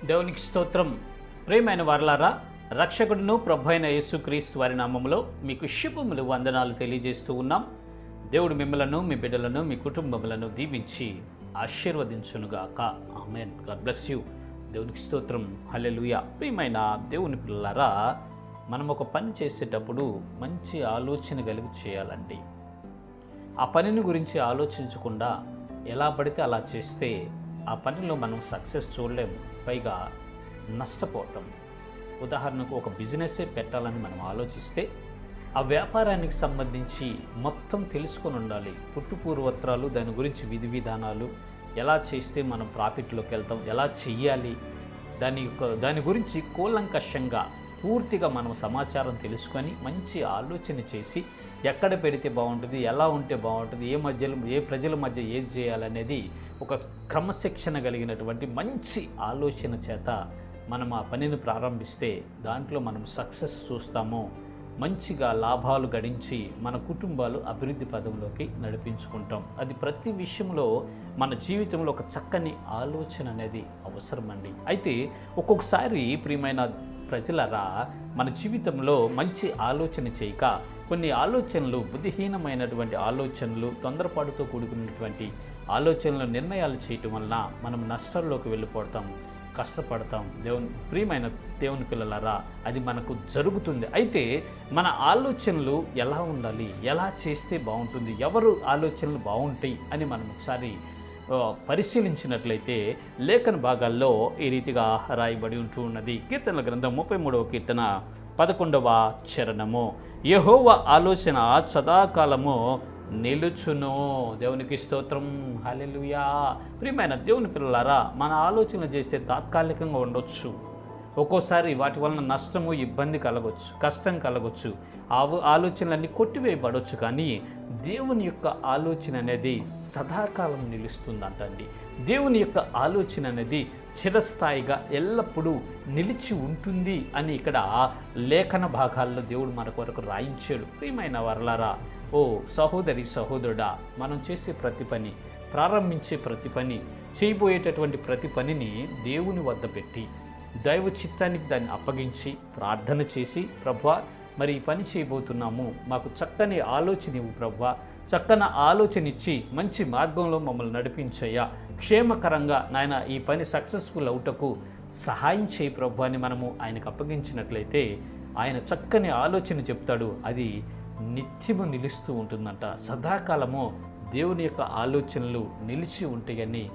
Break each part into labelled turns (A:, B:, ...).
A: దేవునికి స్తోత్రం. ప్రియమైన వారలారా, రక్షకుడును ప్రభు అయిన యేసుక్రీస్తు వారి నామములో మీకు శుభములు వందనాలు తెలియజేస్తూ ఉన్నాం. దేవుడు మిమ్మలను, మీ బిడ్డలను, మీ కుటుంబములను దీవించి ఆశీర్వదించునుగాక. ఆమేన్. God bless you. దేవునికి స్తోత్రం. హల్లెలూయా. ప్రియమైన దేవుని పిల్లలారా, మనం ఒక పని చేసేటప్పుడు మంచి ఆలోచన కలిగి చేయాలండి. ఆ పనిని గురించి ఆలోచించకుండా ఎలా పడితే అలా చేస్తే ఆ పనిలో మనం సక్సెస్ చూడలేము, పైగా నష్టపోతాం. ఉదాహరణకు ఒక బిజినెస్సే పెట్టాలని మనం ఆలోచిస్తే ఆ వ్యాపారానికి సంబంధించి మొత్తం తెలుసుకొని ఉండాలి. పుట్టుపూర్వత్రాలు, దాని గురించి విధి విధానాలు, ఎలా చేస్తే మనం ప్రాఫిట్లోకి వెళ్తాం, ఎలా చెయ్యాలి, దాని గురించి కూలంకషంగా పూర్తిగా మనం సమాచారం తెలుసుకొని మంచి ఆలోచన చేసి ఎక్కడ పెడితే బాగుంటుంది, ఎలా ఉంటే బాగుంటుంది, ఏ ప్రజల మధ్య ఏది చేయాలనేది ఒక క్రమశిక్షణ కలిగినటువంటి మంచి ఆలోచన చేత మనం ఆ పనిని ప్రారంభిస్తే దాంట్లో మనం సక్సెస్ చూస్తాము. మంచిగా లాభాలు గడించి మన కుటుంబాలు అభివృద్ధి పదంలోకి నడిపించుకుంటాం. అది ప్రతి విషయంలో మన జీవితంలో ఒక చక్కని ఆలోచన అనేది అవసరమండి. అయితే ఒక్కొక్కసారి ప్రియమైన ప్రజలరా, మన జీవితంలో మంచి ఆలోచన చేయక కొన్ని ఆలోచనలు, బుద్ధిహీనమైనటువంటి ఆలోచనలు, తొందరపాటుతో కూడుకున్నటువంటి ఆలోచనలు, నిర్ణయాలు చేయటం వలన మనం నష్టాల్లోకి వెళ్ళిపోతాం, కష్టపడతాం. ప్రియమైన దేవుని పిల్లలారా, అది మనకు జరుగుతుంది. అయితే మన ఆలోచనలు ఎలా ఉండాలి, ఎలా చేస్తే బాగుంటుంది, ఎవరు ఆలోచనలు బాగుంటాయి అని మనం ఒకసారి పరిశీలించినట్లయితే లేఖన భాగాల్లో ఈ రీతిగా రాయబడి ఉంటూ ఉన్నది. కీర్తనల గ్రంథం 33వ కీర్తన 11వ చరణము, యెహోవా ఆలోచన సదాకాలము నిలుచును. దేవునికి స్తోత్రం. హల్లెలూయా. ప్రియమైన దేవుని పిల్లలారా, మన ఆలోచన చేస్తే తాత్కాలికంగా ఉండొచ్చు. ఒక్కోసారి వాటి వలన నష్టము, ఇబ్బంది కలగవచ్చు, కష్టం కలగవచ్చు, ఆలోచనలన్నీ కొట్టివేయబడవచ్చు. కానీ దేవుని యొక్క ఆలోచన అనేది సదాకాలం నిలుస్తుందంటండి. దేవుని యొక్క ఆలోచన అనేది చిరస్థాయిగా ఎల్లప్పుడూ నిలిచి ఉంటుంది అని ఇక్కడ లేఖన భాగాల్లో దేవుడు మన కొరకు రాయించాడు. ప్రియమైన వారలారా, ఓ సహోదరి, సహోదరుడా, మనం చేసే ప్రతి పని, ప్రారంభించే ప్రతి పని, చేయబోయేటటువంటి ప్రతి పనిని దేవుని వద్ద పెట్టి దైవ చిత్తానికి దాన్ని అప్పగించి ప్రార్థన చేసి, ప్రభువా, మరి ఈ పని చేయబోతున్నాము, మాకు చక్కని ఆలోచన ఇవ్వు ప్రభువా, చక్కని ఆలోచన ఇచ్చి మంచి మార్గంలో మమ్మల్ని నడిపించయ్యా, క్షేమకరంగా నాయన ఈ పని సక్సెస్ఫుల్ అవుటకు సహాయం చేయి ప్రభు అని మనము ఆయనకు అప్పగించినట్లయితే ఆయన చక్కని ఆలోచన చెప్తాడు. అది నిత్యము నిలుస్తూ ఉంటుందంట. సదాకాలము దేవుని యొక్క ఆలోచనలు నిలిచి ఉంటాయని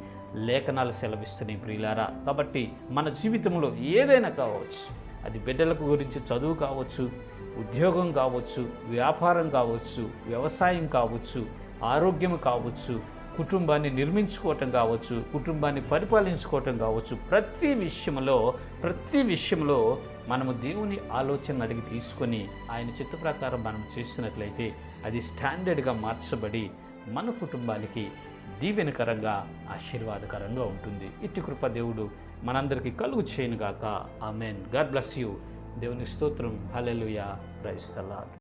A: లేఖనాలు సెలవిస్తున్నాయి ప్రియులారా. కాబట్టి మన జీవితంలో ఏదైనా కావచ్చు, అది బిడ్డలకు గురించి చదువు కావచ్చు, ఉద్యోగం కావచ్చు, వ్యాపారం కావచ్చు, వ్యవసాయం కావచ్చు, ఆరోగ్యం కావచ్చు, కుటుంబాన్ని నిర్మించుకోవటం కావచ్చు, కుటుంబాన్ని పరిపాలించుకోవటం కావచ్చు, ప్రతి విషయంలో మనము దేవుని ఆలోచన అడిగి తీసుకొని ఆయన చిత్త ప్రకారం మనం చేస్తున్నట్లయితే అది స్టాండర్డ్గా మార్చబడి మన కుటుంబానికి దీవెనకరంగా, ఆశీర్వాదకరంగా ఉంటుంది. ఇట్టి కృప దేవుడు మనందరికీ కలుగు చేయనుగాక. ఆమెన్. God bless you. దేవుని స్తోత్రం. హల్లెలూయా. Praise the lord.